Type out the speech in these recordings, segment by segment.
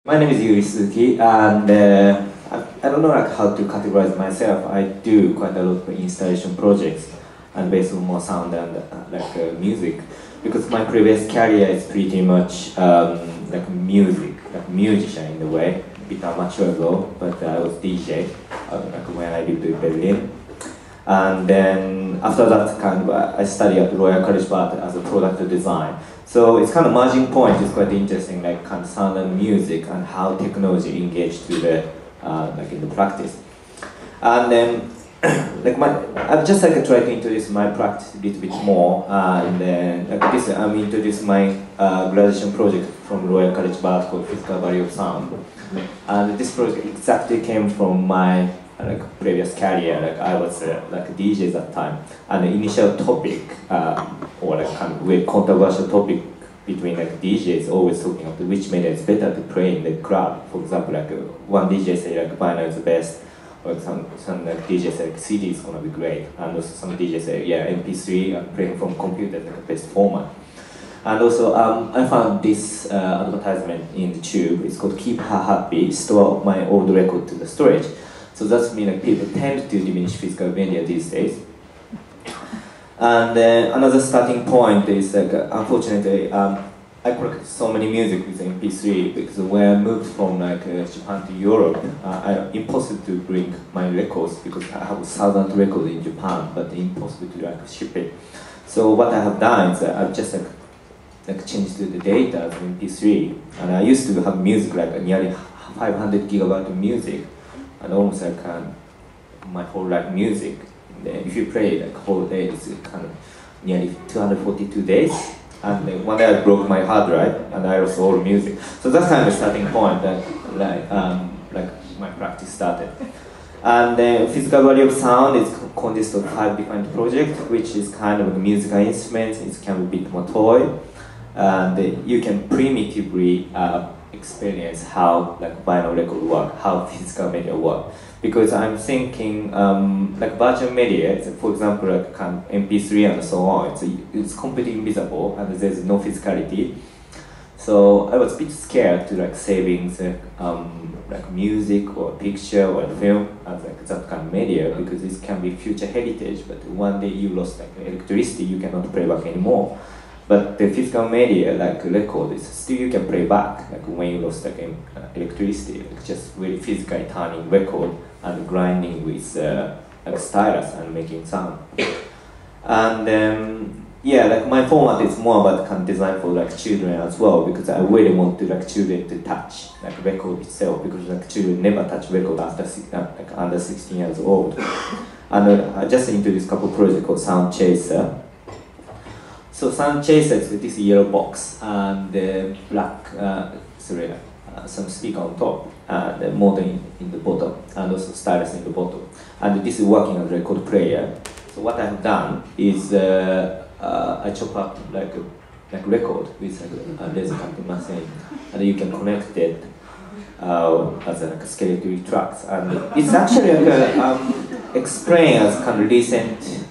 My name is Yuri Suzuki, and I don't know how to categorize myself. I do quite a lot of installation projects, and based on more sound and music, because my previous career is pretty much like music, like musician in a way, a bit amateur though, but I was DJ when I lived in Berlin. And then after that, I studied at Royal College of Art as a product design. So it's kind of merging point is quite interesting, like kind of sound and music and how technology engaged to the in the practice. And then I'd just like to try to introduce my practice a little bit more. And then I'm introducing my graduation project from Royal College of Art called Physical Value of Sound. And this project exactly came from my previous career. I was a DJ at that time, and the initial topic or kind of very controversial topic between DJs always talking about which media is better to play in the club. For example, one DJ say vinyl is the best, or some DJ say CD is gonna be great, and also some DJ say MP3 and playing from computer is the best format. And also, I found this advertisement in the tube. It's called "Keep Her Happy, Store my old record to the storage." So that's mean people tend to diminish physical media these days. And another starting point is unfortunately, I collected so many music with MP3 because when I moved from Japan to Europe, impossible to bring my records because I have 1,000 records in Japan, but impossible to ship it. So what I have done is I've just changed the data to MP3, and I used to have music nearly 500 gigabytes of music. And almost my whole music. And then if you play whole day, it's kind of nearly 242 days. And then one day I broke my hard drive, and I lost all the music. So that's kind of a starting point that my practice started. And the physical value of sound is consists of 5 different projects, which is kind of musical instruments. It can be a bit more toy, and you can primitively experience how vinyl record work, how physical media work. Because I'm thinking virtual media, for example MP3 and so on, it's completely invisible and there's no physicality. So I was a bit scared to saving the music or picture or film as that kind of media, because this can be future heritage, but one day you lost electricity, you cannot play back anymore. But the physical media, record, is still you can play back, when you lost electricity, just really physically turning record and grinding with stylus and making sound. And my format is more about designed for children as well, because I really want children to touch record itself, because children never touch record after under 16 years old. And I just introduced a couple projects called Sound Chaser. So Sound Chaser is this yellow box and black, some speaker on top, and the modem in the bottom, and also stylus in the bottom. And this is working as a record player. So what I have done is I chop up a record with a laser cutting machine, and you can connect it as skeletal tracks. And it's actually explained as kind of recent.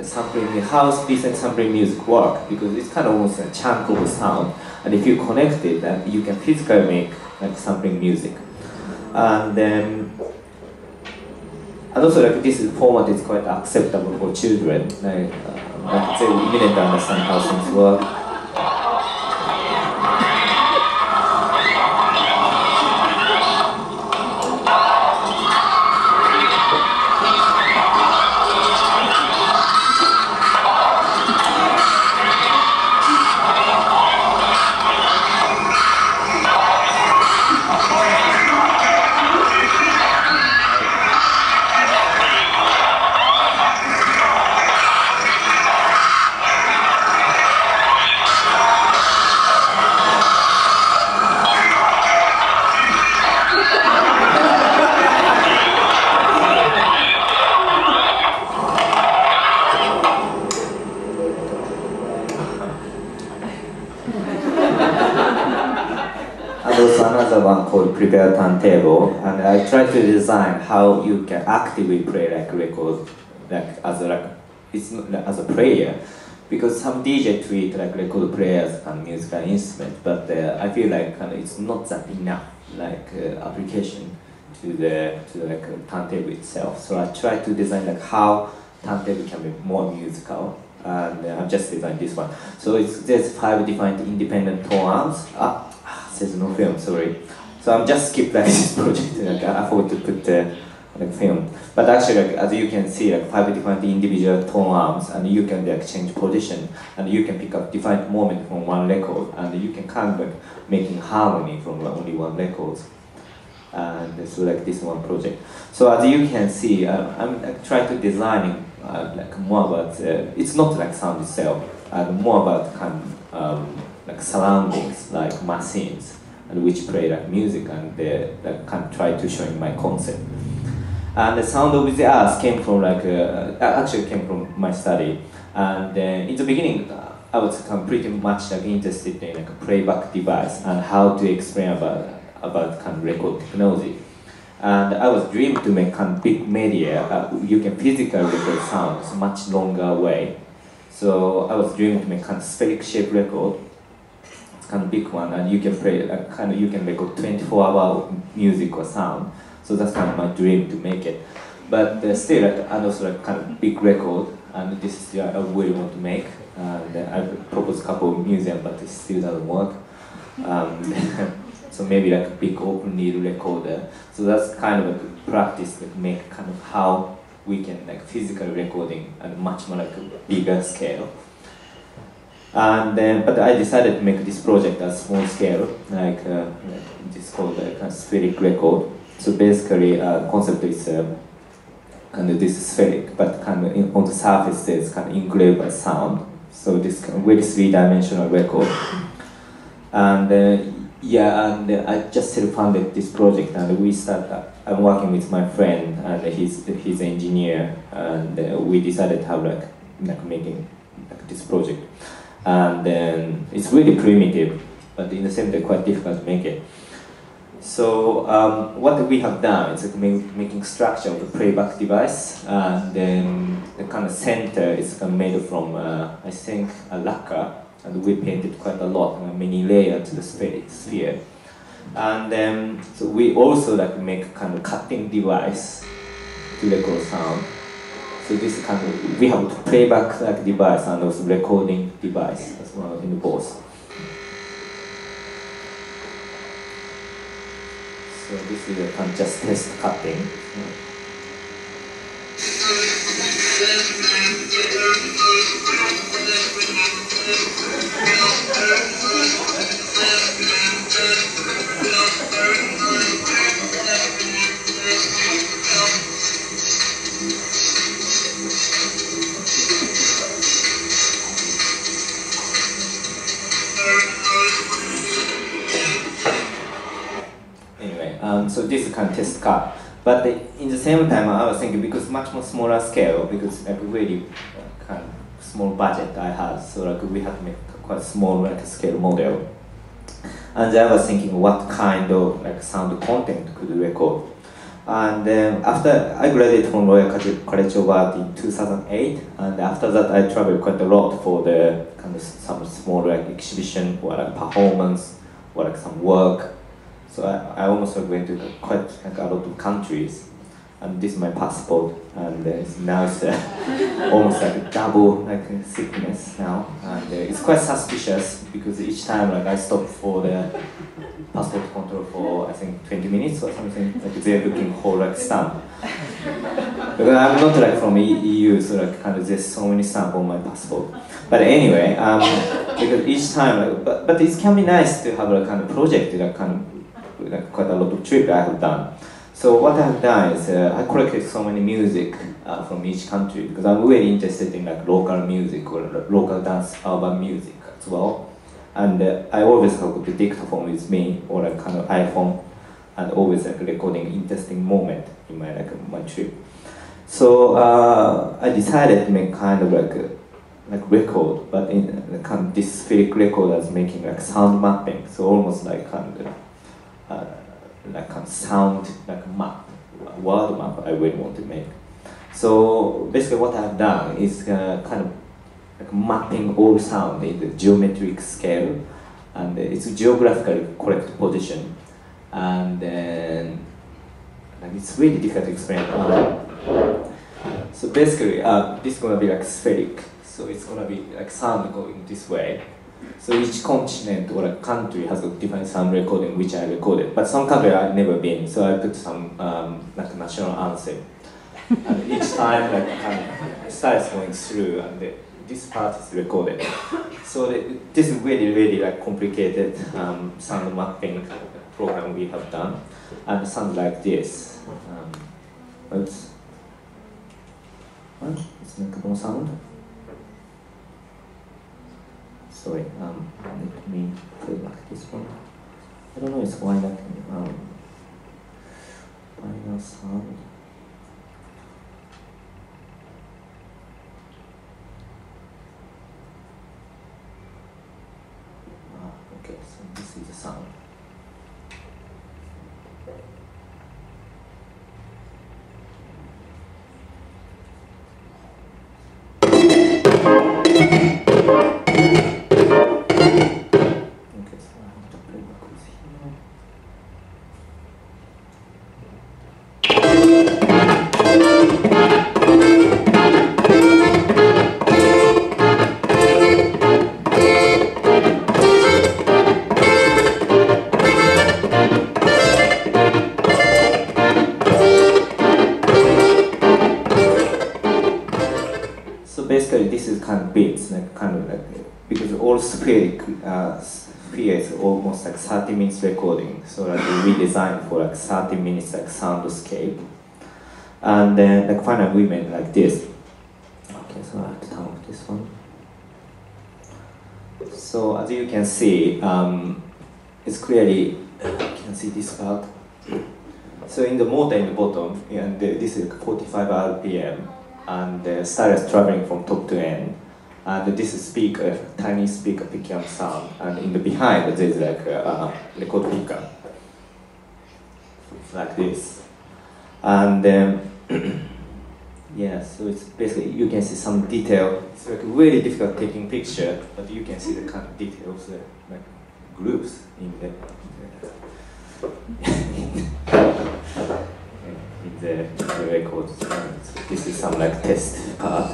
Sampling house recent sampling music work, because it's kind of almost a chunk of sound, and if you connect it, then you can physically make sampling music. And also this format is quite acceptable for children. They immediately understand how things work. Another one called Prepare Turntable, and I try to design how you can actively play record as a player, because some DJ treat like record players and musical instrument, but I feel like it's not that enough like application to the like turntable itself. So I try to design like how turntable can be more musical, and I've just designed this one. So there's 5 different independent tone arms. There's no film, sorry. So I'm just skip like this project. Like I forgot to put like film. But actually, like, as you can see, like 5 different individual tone arms, and you can like change position, and you can pick up different moment from one record, and you can kind of like making harmony from only one record. And so like this one project. So as you can see, I'm like, trying to designing like more about it's not like sound itself, and more about kind of like surroundings, like machines, and which play like music, and they like, kind of try to showing my concept. And the sound of the earth came from like actually came from my study. And in the beginning, I was kind of pretty much like interested in like a playback device and how to explain about kind of record technology. And I was dreaming to make kind of big media. You can physically record sounds much longer way. So I was dreaming to make kind of spherical shaped record. It's kind of big one, and you can play kind of you can record 24-hour music or sound. So that's kind of my dream to make it. But still, like, and also like kind of big record, and this is I really want to make. And I proposed a couple of museums, but it still doesn't work. So maybe like a big open needle recorder. So that's kind of a practice to make kind of how we can like physical recording at much more like a bigger scale. And but I decided to make this project at small scale, like this called like a spheric record. So basically, concept is kind of this spheric, but kind of on the surface there's kind of engraved by sound. So this kind of very 3-dimensional record. And yeah, and I just self-funded this project, and we started. I'm working with my friend, and he's engineer, and we decided to have like making like this project. And then it's really primitive, but in the same time quite difficult to make it. So what we have done is like making structure of the playback device, and then the kind of center is kind of made from I think a lacquer, and we painted quite a lot, many layers to the sphere. And then so we also like make kind of cutting device to record sound. So this kind of we have playback like device and also recording device as well in both. So this is a kind of just test cutting. So this is kind of test cut, but in the same time I was thinking because much more smaller scale, because like really kind of small budget I had, so like we had to make quite small like scale model. And I was thinking what kind of like sound content could we record. And after I graduated from Royal College of Art in 2008, and after that I traveled quite a lot for the kind of some small like exhibition or like performance or like some work. So I almost went to quite like a lot of countries, and this is my passport, and now it's almost like a double like thickness now, and it's quite suspicious because each time like I stop for the passport control for I think 20 minutes or something, like they're looking for like stamp. Because I'm not like from EU, so like kind of there's so many stamps on my passport. But anyway, because each time, like, but it can be nice to have a kind of project that kind of like quite a lot of trip I have done. So what I have done is I collected so many music from each country because I'm really interested in like local music or local dance urban music as well. And I always have the dictaphone with me or like kind of iPhone, and always like recording interesting moment in my like my trip. So I decided to make kind of like record, but in kind of this spheric record as making like sound mapping. So almost like kind of like a sound like map, a world map I really want to make. So basically what I've done is kind of like mapping all sound in the geometric scale, and it's geographically correct position, and then like it's really difficult to explain. So basically, this is gonna be like spheric. So it's gonna be like sound going this way. So each continent or a country has a different sound recording, which I recorded. But some country I've never been, so I put some like national anthem. And each time, like styles going through, and this part is recorded. So this is really like complicated sound mapping program we have done, and it sounds like this. Oops. What? It's not no sound. Sorry. Let me play back this one. I don't know. It's why not final sound. Okay, so this is the sound. Okay, so I have to play backwards here. Basically, this is kind of beats, like because all spheres almost like 30 minutes recording. So like we designed for like 30 minutes like soundscape, and then like finally we made like this. Okay, so I have to turn off this one. So as you can see, it's clearly you can see this part. So in the motor in the bottom, and this is 45 RPM. And the stylus traveling from top to end, and this is speaker, tiny speaker picking up sound, and in the behind there's like a record picker, like this, and yeah, so it's basically you can see some detail. It's like really difficult taking picture, but you can see the kind of details, like grooves in the the records. So this is some like test part.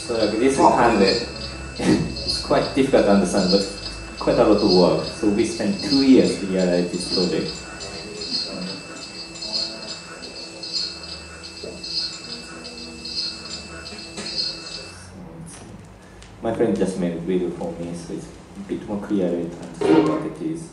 So like this is kind of it's quite difficult to understand, but quite a lot of work. So we spent 2 years to realize this project. My friend just made a video for me, so it's a bit more clear to understand what it is.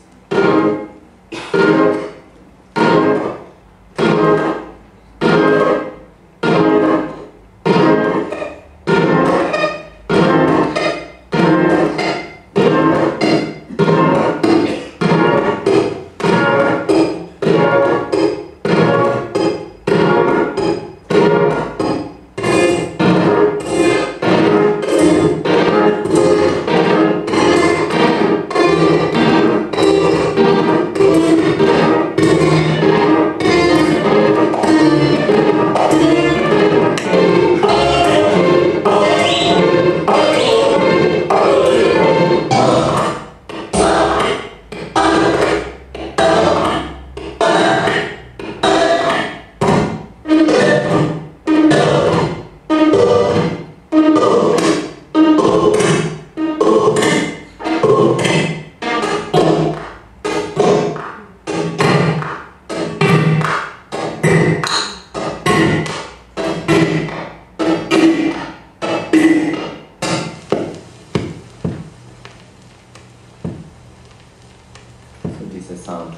Sound,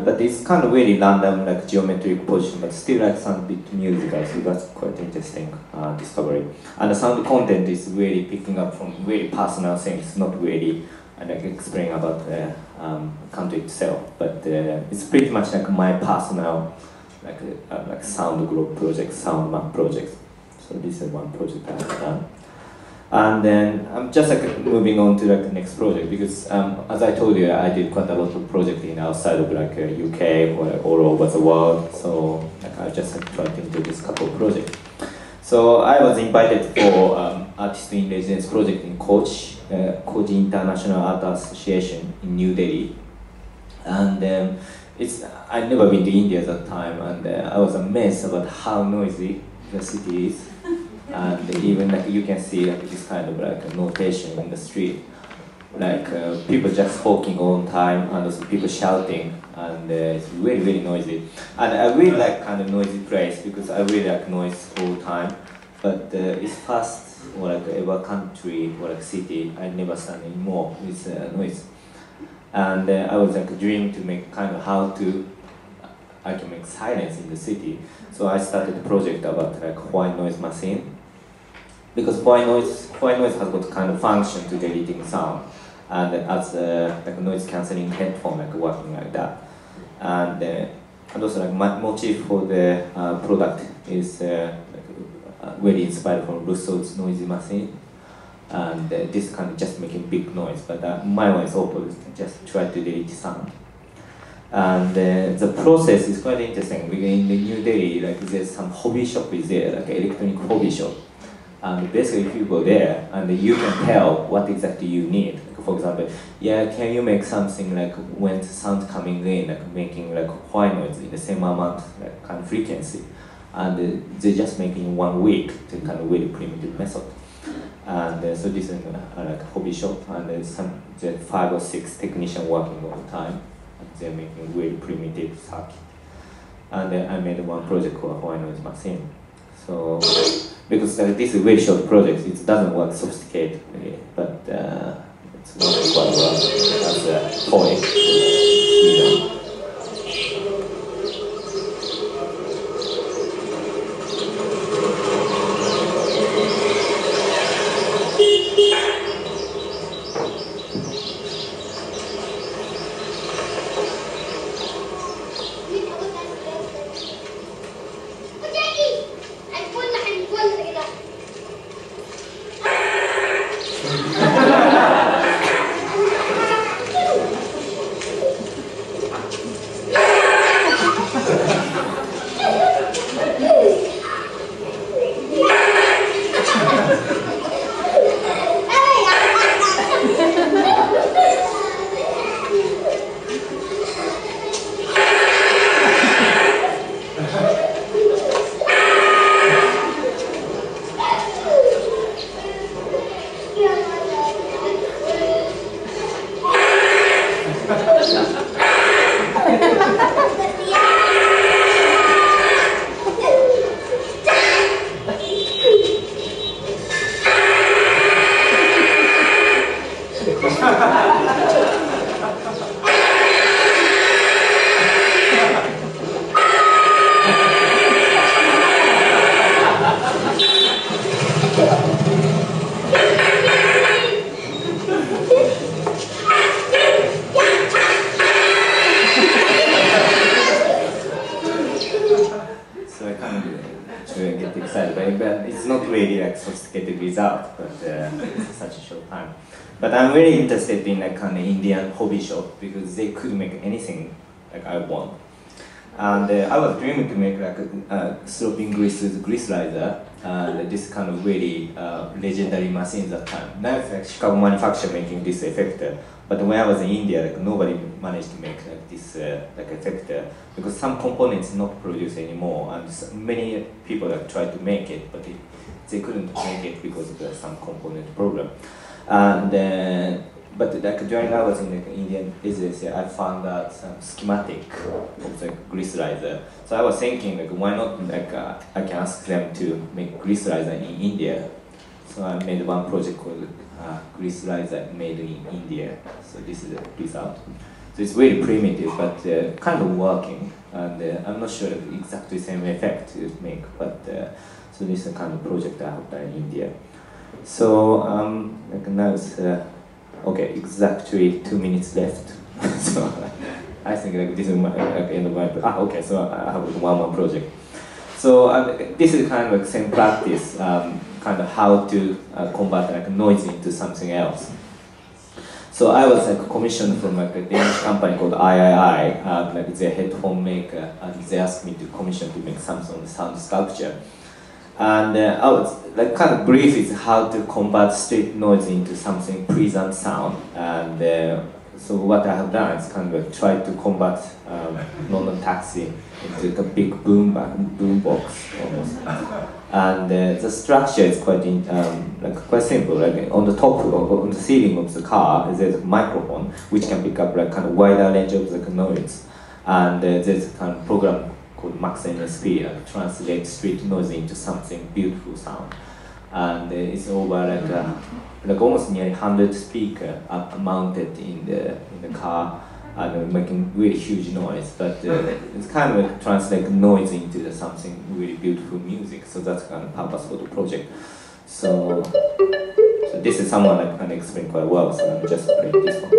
but it's kind of really random, like geometric position, but still like sound bit musical. So that's quite interesting discovery. And the sound content is really picking up from really personal things, not really like explaining about the country itself, but it's pretty much like my personal like sound group project, sound map project. So this is one project I've done. And then I'm just like moving on to like the next project because as I told you, I did quite a lot of projects in outside of like UK or all over the world. So like I just like, tried to introduce a couple of projects. So I was invited for artist in residence project in Kochi, Kochi International Art Association in New Delhi, and I'd never been to India at that time, and I was amazed about how noisy the city is. And even like you can see like this kind of like a notation in the street, like people just talking all the time and also people shouting, and it's really really noisy. And I really like kind of noisy place because I really like noise all the time. But it's fast or like ever country or like city I never stand anymore with noise. And I was like dreaming to make kind of how to I can make silence in the city. So I started a project about like white noise machine. Because white noise has got kind of function to deleting sound, and as like a noise cancelling headphone, like working like that, and also like my motif for the product is very inspired from Rousseau's noisy machine, and this kind of just making big noise, but my one is opposite, just try to delete sound. And the process is quite interesting. Because in the New Delhi, like there's some hobby shop is there, like electronic hobby shop. And basically, if you go there, and you can tell what exactly you need. Like for example, yeah, can you make something like when sound coming in, like making like white noise in the same amount, like kind of frequency, and they just make in 1 week to kind of really primitive method. And so this is like a hobby shop, and there's 5 or 6 technicians working all the time, and they're making really primitive circuit. And then I made one project called white noise machine. So. Because this is a very short project, it doesn't work sophisticated, but it's working quite well as a toy. But I'm really interested in like an Indian hobby shop because they could make anything like I want. And I was dreaming to make like a sloping glycerizer, and this kind of really legendary machine at that time. Now it's like Chicago manufacturer making this effector. But when I was in India, like nobody managed to make like this like effector because some components not produced anymore, and many people like tried to make it, but they couldn't make it because of some component problem. And but like during I was in the Indian residency, I found out some schematic of the glycerizer. So I was thinking like why not like I can ask them to make glycerizer in India. So I made one project called glycerizer made in India. So this is the result. So it's very primitive, but kind of working. And I'm not sure if exactly the same effect to make, but so this is the kind of project I have done in India. So like now it's okay, exactly 2 minutes left. So I think like this is my like, end of my okay. So I have one more project. So this is kind of like same practice, kind of how to convert like noise into something else. So I was like commissioned from like a Danish company called III, like their headphone maker, and they asked me to commission to make something on the sound sculpture. And I was like kind of brief is how to convert street noise into something pleasant sound. And so what I have done is kind of like try to convert London taxi into a big boom box almost. And the structure is quite quite simple. Like on the top, on the ceiling of the car, there's a microphone which can pick up like kind of wider range of the noise. And there's a kind of program called Max MSP, like translate street noise into something beautiful sound. And it's over like almost nearly 100 speakers mounted in the car, and making really huge noise. But it's kind of like translate noise into something really beautiful music. So that's kind of purpose for the project. So this is someone that can explain quite well. So I'm just playing this one.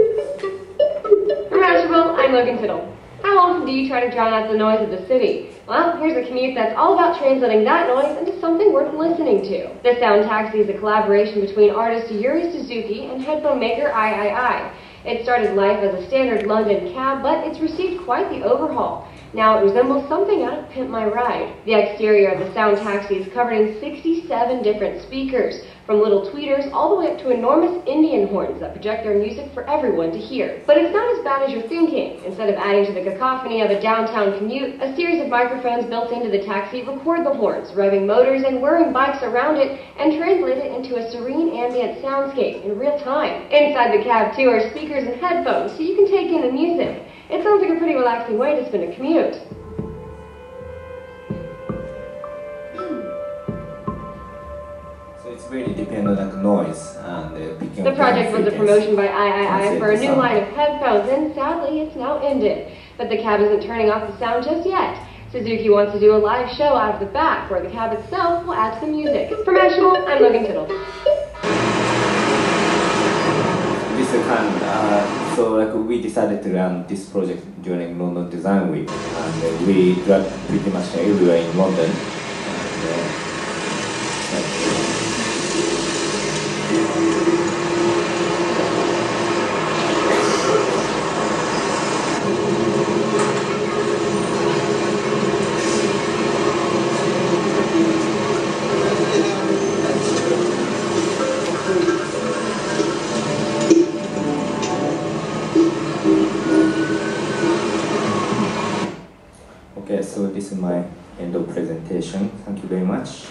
Remarkable, I'm Logan Fiddle. How often do you try to drown out the noise of the city? Well, here's a commute that's all about translating that noise into something worth listening to. The Sound Taxi is a collaboration between artist Yuri Suzuki and headphone maker III. It started life as a standard London cab, but it's received quite the overhaul. Now it resembles something out of Pimp My Ride. The exterior of the Sound Taxi is covered in 67 different speakers, from little tweeters all the way up to enormous Indian horns that project their music for everyone to hear. But it's not as bad as you're thinking. Instead of adding to the cacophony of a downtown commute, a series of microphones built into the taxi record the horns, revving motors and whirring bikes around it, and translate it into a serene ambient soundscape in real time. Inside the cab, too, are speakers and headphones, so you can take in the music. It sounds like a pretty relaxing way to spend a commute. So it's really dependent on the noise and picking The up project was a promotion by That's III it, for a the new sound. line of headphones, and sadly, it's now ended. But the cab isn't turning off the sound just yet. Suzuki wants to do a live show out of the back, where the cab itself will add to the music. For Mashable, I'm Logan Fiddle. This is kind of, so like we decided to run this project during London Design Week, and we dragged pretty much everywhere in London. Okay, so this is my end of presentation. Thank you very much.